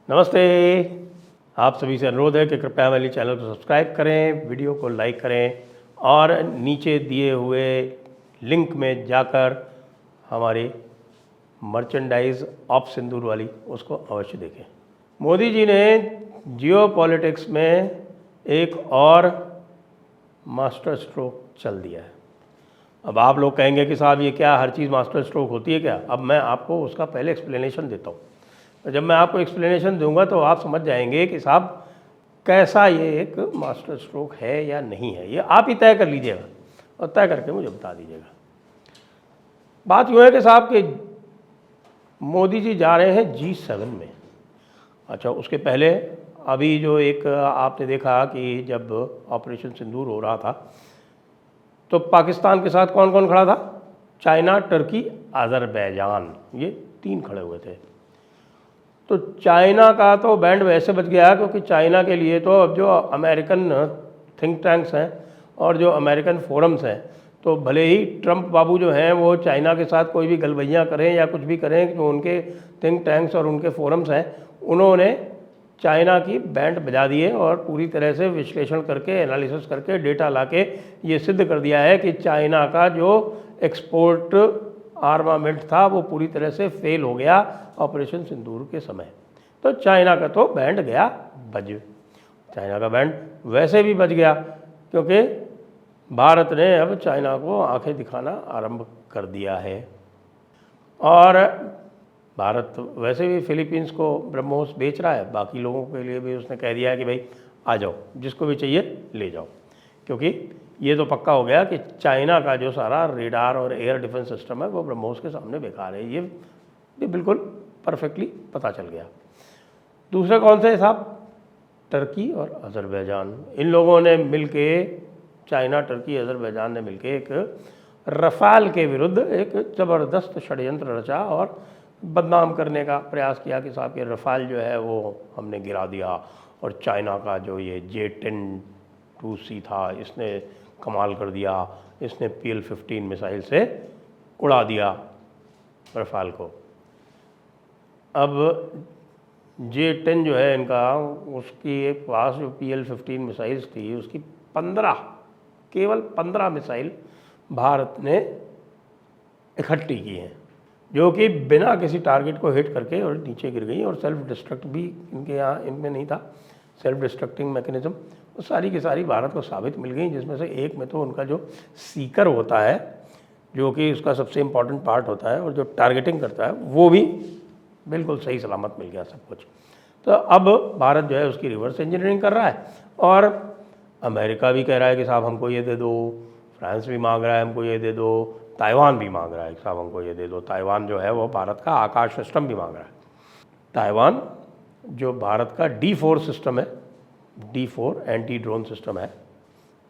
नमस्ते। आप सभी से अनुरोध है कि कृपया मेरे चैनल को सब्सक्राइब करें, वीडियो को लाइक करें और नीचे दिए हुए लिंक में जाकर हमारी मर्चेंडाइज ऑफ सिंदूर वाली उसको अवश्य देखें। मोदी जी ने जियो पॉलिटिक्स में एक और मास्टर स्ट्रोक चल दिया है। अब आप लोग कहेंगे कि साहब ये क्या, हर चीज़ मास्टर स्ट्रोक होती है क्या? अब मैं आपको उसका पहले एक्सप्लेनेशन देता हूँ। जब मैं आपको एक्सप्लेनेशन दूंगा तो आप समझ जाएंगे कि साहब कैसा ये एक मास्टर स्ट्रोक है या नहीं है। ये आप ही तय कर लीजिएगा और तय करके मुझे बता दीजिएगा। बात यूँ है कि साहब कि मोदी जी जा रहे हैं G7 में। अच्छा, उसके पहले अभी जो एक आपने देखा कि जब ऑपरेशन सिंदूर हो रहा था तो पाकिस्तान के साथ कौन कौन खड़ा था? चाइना, टर्की, अज़रबैजान, ये 3 खड़े हुए थे। तो चाइना का तो बैंड वैसे बच गया क्योंकि चाइना के लिए तो अब जो अमेरिकन थिंक टैंक्स हैं और जो अमेरिकन फोरम्स हैं, तो भले ही ट्रंप बाबू जो हैं वो चाइना के साथ कोई भी गलबैयाँ करें या कुछ भी करें, जो उनके थिंक टैंक्स और उनके फोरम्स हैं उन्होंने चाइना की बैंड बजा दिए और पूरी तरह से विश्लेषण करके, एनालिसिस करके, डेटा लाके ये सिद्ध कर दिया है कि चाइना का जो एक्सपोर्ट आर्मामेंट था वो पूरी तरह से फेल हो गया ऑपरेशन सिंदूर के समय। तो चाइना का तो बैंड गया बज। चाइना का बैंड वैसे भी बज गया क्योंकि भारत ने अब चाइना को आंखें दिखाना आरंभ कर दिया है। और भारत वैसे भी फिलीपींस को ब्रह्मोस बेच रहा है, बाकी लोगों के लिए भी उसने कह दिया है कि भाई आ जाओ, जिसको भी चाहिए ले जाओ। क्योंकि ये तो पक्का हो गया कि चाइना का जो सारा रेडार और एयर डिफेंस सिस्टम है वो ब्रह्मोस के सामने बेकार है। ये बिल्कुल परफेक्टली पता चल गया। दूसरे कौन से साहब? टर्की और अज़रबैजान। इन लोगों ने मिलके, चाइना, टर्की, अज़रबैजान ने मिलके एक रफ़ाल के विरुद्ध एक ज़बरदस्त षड्यंत्र रचा और बदनाम करने का प्रयास किया कि साहब ये रफ़ाल जो है वो हमने गिरा दिया और चाइना का जो ये J-10-2C था इसने कमाल कर दिया, इसने PL-15 मिसाइल से उड़ा दिया रफ़ाल को। अब J-10 जो है इनका, उसकी पास जो PL-15 मिसाइल्स थी उसकी 15, केवल 15 मिसाइल भारत ने इकट्ठी की हैं, जो कि बिना किसी टारगेट को हिट करके और नीचे गिर गई। और सेल्फ डिस्ट्रक्ट भी इनके यहाँ, इनमें नहीं था सेल्फ डिस्ट्रक्टिंग मैकेनिज्म। वो सारी की सारी भारत को साबित मिल गई, जिसमें से एक में तो उनका जो सीकर होता है, जो कि उसका सबसे इम्पॉर्टेंट पार्ट होता है, और जो टारगेटिंग करता है वो भी बिल्कुल सही सलामत मिल गया सब कुछ। तो अब भारत जो है उसकी रिवर्स इंजीनियरिंग कर रहा है और अमेरिका भी कह रहा है कि साहब हमको ये दे दो, फ्रांस भी मांग रहा है हमको ये दे दो, ताइवान भी मांग रहा है कि साहब हमको ये दे दो। ताइवान जो है वो भारत का आकाश सिस्टम भी मांग रहा है। ताइवान जो भारत का D4 सिस्टम है, D4 एंटी ड्रोन सिस्टम है,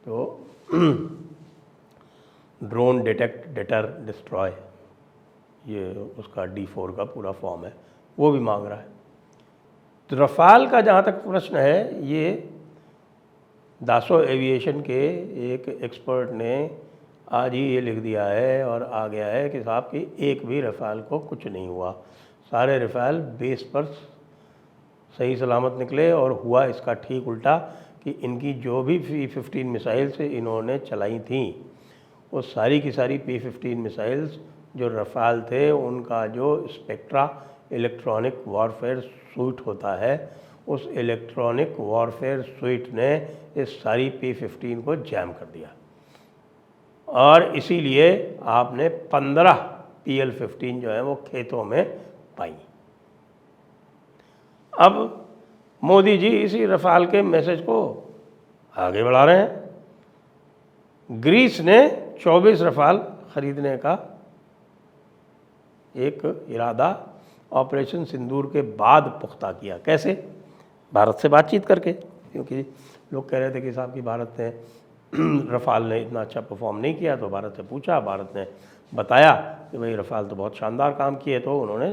तो ड्रोन डिटेक्ट, डिटर, डिस्ट्रॉय, ये उसका D4 का पूरा फॉर्म है, वो भी मांग रहा है। तो रफ़ाल का जहाँ तक प्रश्न है, ये दासो एविएशन के एक एक्सपर्ट ने आज ही ये लिख दिया है और आ गया है कि साहब कि एक भी रफ़ाल को कुछ नहीं हुआ, सारे रफ़ाल बेस पर सही सलामत निकले। और हुआ इसका ठीक उल्टा कि इनकी जो भी P-15 मिसाइल्स इन्होंने चलाई थी वो सारी की सारी P-15 मिसाइल्स जो रफ़ाल थे उनका जो स्पेक्ट्रा इलेक्ट्रॉनिक वॉरफेयर सूट होता है, उस इलेक्ट्रॉनिक वॉरफेयर सूट ने इस सारी P-15 को जैम कर दिया और इसीलिए आपने 15 PL-15 जो है वो खेतों में पाई। अब मोदी जी इसी रफ़ाल के मैसेज को आगे बढ़ा रहे हैं। ग्रीस ने 24 रफ़ाल खरीदने का एक इरादा ऑपरेशन सिंदूर के बाद पुख्ता किया। कैसे? भारत से बातचीत करके, क्योंकि लोग कह रहे थे कि साहब कि भारत ने रफ़ाल ने इतना अच्छा परफॉर्म नहीं किया, तो भारत से पूछा, भारत ने बताया कि भाई रफ़ाल तो बहुत शानदार काम किए। तो उन्होंने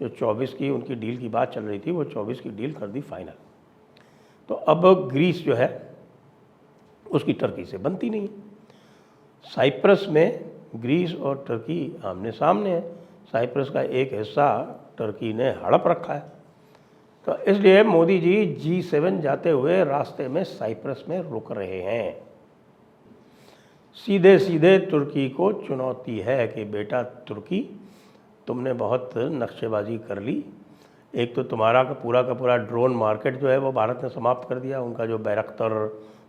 जो 24 की उनकी डील की बात चल रही थी वो 24 की डील कर दी फाइनल। तो अब ग्रीस जो है उसकी टर्की से बनती नहीं। साइप्रस में ग्रीस और टर्की आमने सामने है। साइप्रस का एक हिस्सा टर्की ने हड़प रखा है तो इसलिए मोदी जी G7 जाते हुए रास्ते में साइप्रस में रुक रहे हैं। सीधे सीधे तुर्की को चुनौती है कि बेटा तुर्की, तुमने बहुत नक्शेबाजी कर ली। एक तो तुम्हारा का पूरा ड्रोन मार्केट जो है वो भारत ने समाप्त कर दिया। उनका जो बैरक्टर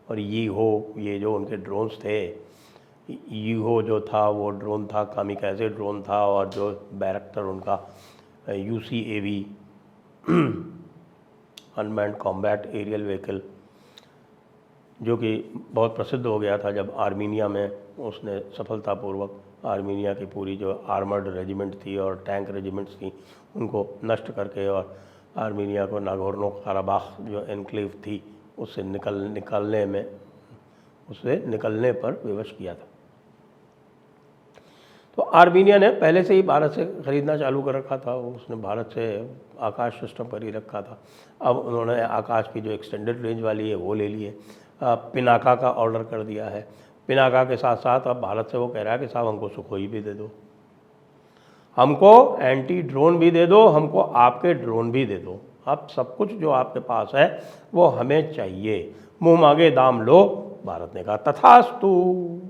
और यीहो, ये जो उनके ड्रोन्स थे, यीहो जो था वो ड्रोन था, कामिकाज़े ड्रोन था, और जो बैरक्टर उनका UCAV unmanned combat aerial vehicle, जो कि बहुत प्रसिद्ध हो गया था जब आर्मीनिया में उसने सफलतापूर्वक आर्मीनिया की पूरी जो आर्मर्ड रेजिमेंट थी और टैंक रेजिमेंट्स थी उनको नष्ट करके, और आर्मीनिया को नागोर्नो काराबाख जो एनक्लेव थी उससे निकलने पर विवश किया था। तो आर्मीनिया ने पहले से ही भारत से ख़रीदना चालू कर रखा था। उसने भारत से आकाश सिस्टम कर ही रखा था। अब उन्होंने आकाश की जो एक्सटेंडेड रेंज वाली है वो ले ली है। पिनाका का ऑर्डर कर दिया है। पिनाका के साथ साथ अब भारत से वो कह रहा है कि साहब हमको सुखोई भी दे दो, हमको एंटी ड्रोन भी दे दो, हमको आपके ड्रोन भी दे दो। अब सब कुछ जो आपके पास है वो हमें चाहिए, मुँह मांगे दाम लो। भारत ने कहा तथास्तु,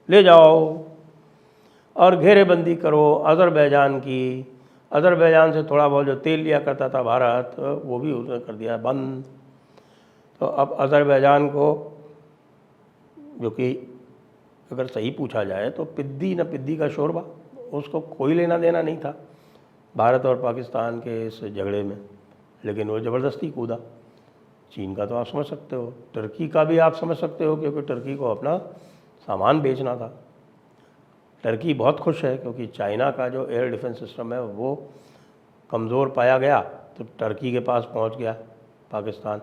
ले जाओ और घेरेबंदी करो अज़रबैजान की। अज़रबैजान से थोड़ा बहुत जो तेल लिया करता था भारत, वो भी उसने कर दिया बंद। तो अब अज़रबैजान को, जो कि अगर सही पूछा जाए तो पिद्दी न पिद्दी का शोरबा, उसको कोई लेना देना नहीं था भारत और पाकिस्तान के इस झगड़े में, लेकिन वो ज़बरदस्ती कूदा। चीन का तो आप समझ सकते हो, तुर्की का भी आप समझ सकते हो, क्योंकि तुर्की को अपना सामान बेचना था। तुर्की बहुत खुश है क्योंकि चाइना का जो एयर डिफेंस सिस्टम है वो कमज़ोर पाया गया, तो तुर्की के पास पहुंच गया पाकिस्तान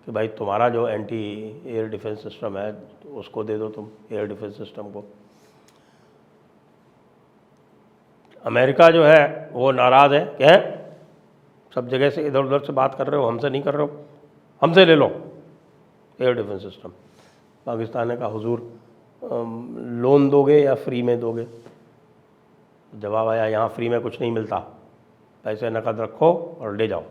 कि भाई तुम्हारा जो एंटी एयर डिफेंस सिस्टम है उसको दे दो तुम एयर डिफेंस सिस्टम को। अमेरिका जो है वो नाराज़ है कि सब जगह से इधर उधर से बात कर रहे हो, हमसे नहीं कर रहे हो, हमसे ले लो एयर डिफेंस सिस्टम। पाकिस्तान ने कहा हुजूर लोन दोगे या फ्री में दोगे? जवाब आया यहाँ फ्री में कुछ नहीं मिलता, पैसे नकद रखो और ले जाओ।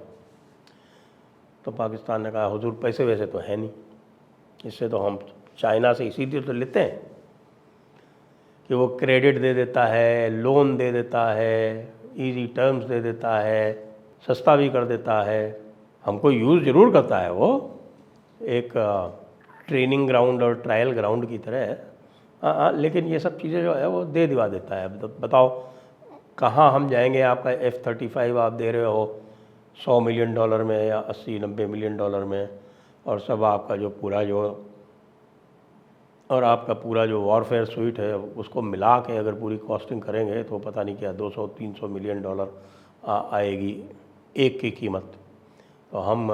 तो पाकिस्तान ने कहा हुजूर पैसे वैसे तो है नहीं, इससे तो हम चाइना से इसीलिए तो लेते हैं कि वो क्रेडिट दे देता है, लोन दे देता है, इजी टर्म्स दे देता है, सस्ता भी कर देता है, हमको यूज़ ज़रूर करता है वो एक ट्रेनिंग ग्राउंड और ट्रायल ग्राउंड की तरह है। लेकिन ये सब चीज़ें जो है वो दे दिवा देता है। बताओ कहाँ हम जाएंगे? आपका F-35 आप दे रहे हो $100 मिलियन में या 80-90 मिलियन में, और सब आपका जो पूरा जो वॉरफेयर स्वीट है उसको मिला के अगर पूरी कॉस्टिंग करेंगे तो पता नहीं क्या $200-300 मिलियन आएगी एक की कीमत। तो हम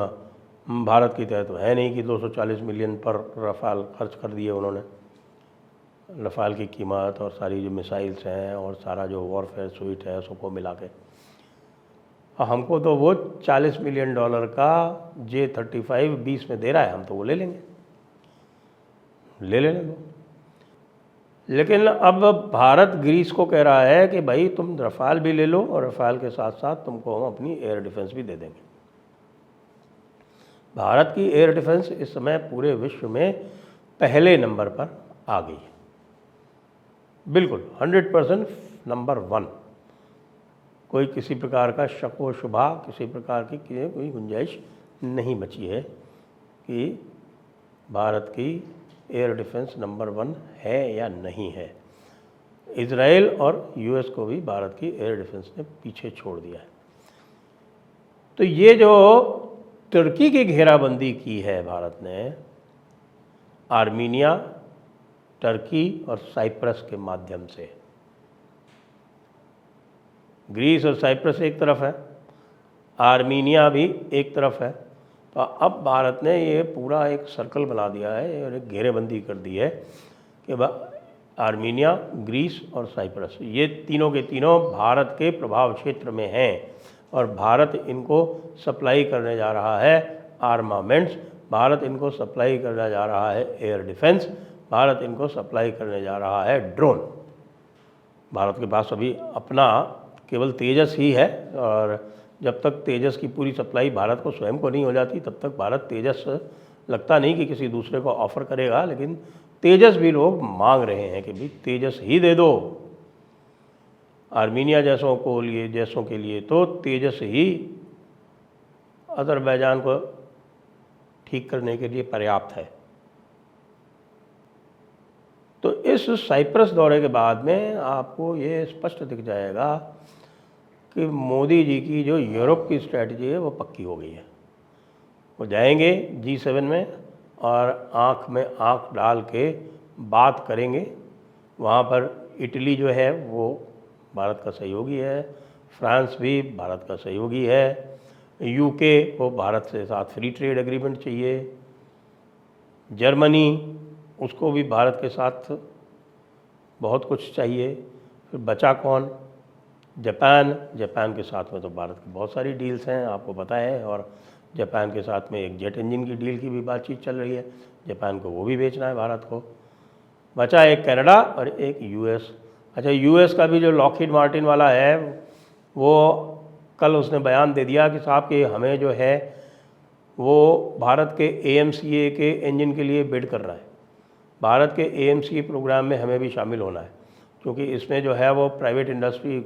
भारत की तरह तो है नहीं कि 240 मिलियन पर रफ़ाल खर्च कर दिए उन्होंने। रफ़ाल की कीमत और सारी जो मिसाइल्स हैं और सारा जो वॉरफेयर स्वीट है सबको मिला के हमको तो वो $40 मिलियन का J-35 20 में दे रहा है, हम तो वो ले लेंगे, ले लेने दो। लेकिन अब भारत ग्रीस को कह रहा है कि भाई तुम रफ़ाल भी ले लो और रफ़ाल के साथ साथ तुमको हम अपनी एयर डिफेंस भी दे देंगे। भारत की एयर डिफेंस इस समय पूरे विश्व में पहले नंबर पर आ गई है, बिल्कुल 100% नंबर 1। कोई किसी प्रकार का शक व शुबा, किसी प्रकार की कोई गुंजाइश नहीं बची है कि भारत की एयर डिफेंस नंबर 1 है या नहीं है। इजराइल और US को भी भारत की एयर डिफेंस ने पीछे छोड़ दिया है। तो ये जो तुर्की की घेराबंदी की है भारत ने, आर्मीनिया, तुर्की और साइप्रस के माध्यम से, ग्रीस और साइप्रस एक तरफ है, आर्मीनिया भी एक तरफ है। तो अब भारत ने ये पूरा एक सर्कल बना दिया है और एक घेरेबंदी कर दी है कि आर्मीनिया, ग्रीस और साइप्रस ये तीनों के तीनों भारत के प्रभाव क्षेत्र में हैं और भारत इनको सप्लाई करने जा रहा है आर्मामेंट्स, भारत इनको सप्लाई करने जा रहा है एयर डिफेंस, भारत इनको सप्लाई करने जा रहा है ड्रोन। भारत के पास अभी अपना केवल तेजस ही है और जब तक तेजस की पूरी सप्लाई भारत को स्वयं को नहीं हो जाती तब तक भारत तेजस लगता नहीं कि किसी दूसरे को ऑफ़र करेगा, लेकिन तेजस भी लोग मांग रहे हैं कि भाई तेजस ही दे दो। आर्मीनिया जैसों के लिए तो तेजस ही अज़रबैजान को ठीक करने के लिए पर्याप्त है। तो इस साइप्रस दौरे के बाद में आपको ये स्पष्ट दिख जाएगा कि मोदी जी की जो यूरोप की स्ट्रैटेजी है वो पक्की हो गई है। वो जाएंगे G7 में और आँख में आँख डाल के बात करेंगे। वहाँ पर इटली जो है वो भारत का सहयोगी है, फ्रांस भी भारत का सहयोगी है, यूके को भारत से साथ फ्री ट्रेड एग्रीमेंट चाहिए, जर्मनी उसको भी भारत के साथ बहुत कुछ चाहिए। फिर बचा कौन? जापान के साथ में तो भारत की बहुत सारी डील्स हैं, आपको पता है, और जापान के साथ में एक जेट इंजन की डील की भी बातचीत चल रही है। जापान को वो भी बेचना है भारत को। बचा एक कनाडा और एक यूएस। अच्छा, यूएस का भी जो लॉकहीड मार्टिन वाला है वो कल उसने बयान दे दिया कि साहब कि हमें जो है वो भारत के AMCA के इंजन के लिए बिड कर रहा है। भारत के AMCA प्रोग्राम में हमें भी शामिल होना है, क्योंकि इसमें जो है वो प्राइवेट इंडस्ट्री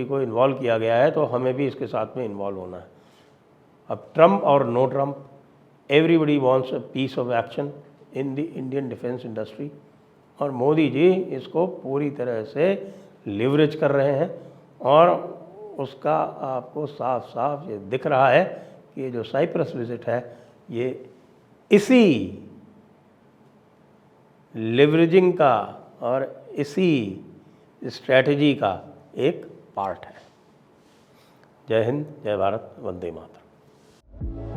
को इन्वॉल्व किया गया है, तो हमें भी इसके साथ में इन्वॉल्व होना है। अब ट्रम्प और no Trump, everybody wants a piece of action in the Indian defence industry, और मोदी जी इसको पूरी तरह से लिवरेज कर रहे हैं। और उसका आपको साफ साफ ये दिख रहा है कि ये जो साइप्रस विजिट है ये इसी लिवरेजिंग का और इसी स्ट्रैटेजी का एक पार्ट है। जय हिंद, जय भारत, वंदे मातरम।